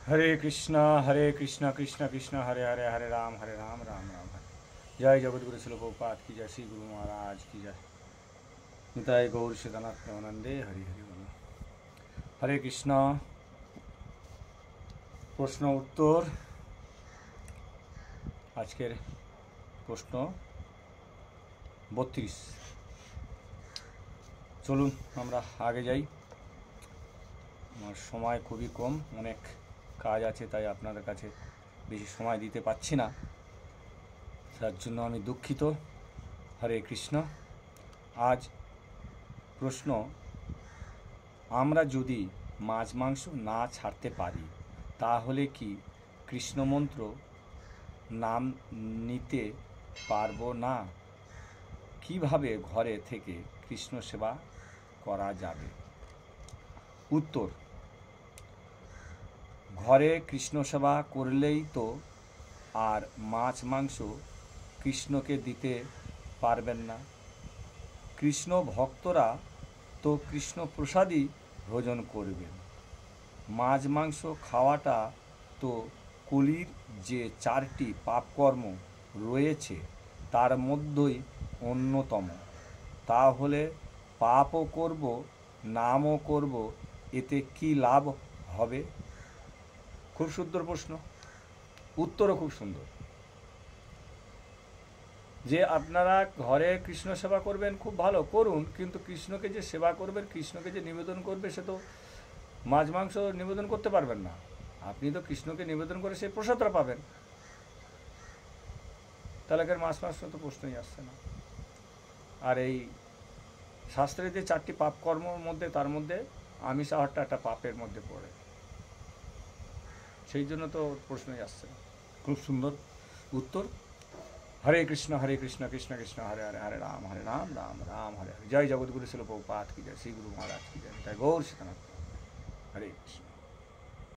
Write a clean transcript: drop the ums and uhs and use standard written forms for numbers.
हरे कृष्णा कृष्ण कृष्ण हरे हरे हरे राम राम राम हरे। जय जगतगुरु शिल प्रभुपाद की जय, श्री गुरु महाराज की जय। निताय गौर सीतानाथ प्रेमानंदे हरि हरि बोल। हरे कृष्णा। प्रश्न उत्तर। आजकेर प्रश्न 32। चलुन आमरा आगे जाई। আমার সময় খুবই কম, অনেক কাজ আছে, তাই আপনাদের কাছে বেশি সময় দিতে পারছি না, তার জন্য আমি দুঃখিত। হরে কৃষ্ণ। আজ প্রশ্ন, আমরা যদি মাছ মাংস না ছাড়তে পারি তাহলে কি কৃষ্ণ মন্ত্র নাম নিতে পারবো না? কিভাবে ঘরে থেকে কৃষ্ণ সেবা করা যাবে? উত্তর, ঘরে কৃষ্ণ সেবা করলেই তো আর মাছ মাংস কৃষ্ণকে দিতে পারবেন না। কৃষ্ণ ভক্তরা তো কৃষ্ণ প্রসাদই ভোজন করবেন। মাছ মাংস খাওয়াটা তো কলির যে 4টি পাপকর্ম রয়েছে তার মধ্যেই অন্যতম। তাহলে পাপও করব, নামও করব, এতে কি লাভ হবে? খুব সুন্দর প্রশ্ন, উত্তরও খুব সুন্দর। যে আপনারা ঘরে কৃষ্ণ সেবা করবেন, খুব ভালো করুন, কিন্তু কৃষ্ণকে যে সেবা করবেন, কৃষ্ণকে যে নিবেদন করবে, সে তো মাছ মাংস নিবেদন করতে পারবেন না। আপনি তো কৃষ্ণকে নিবেদন করে সেই প্রসাদটা পাবেন, তাহলে মাছ মাংস তো প্রশ্নই আসছে না। আর এই শাস্ত্রের যে 4টি পাপ কর্মের মধ্যে, তার মধ্যে আমিষ আহারটা একটা পাপের মধ্যে পড়ে, সেই জন্য তো প্রশ্নই আসছে না। খুব সুন্দর উত্তর। हरे कृष्ण कृष्ण कृष्ण हरे हरे हरे राम राम राम हरे हरे। जय जगतगुरु शिल प्रभुपाद की जय, श्री गुरु महाराज की जय। गौर सीतानाथ। हरे कृष्ण।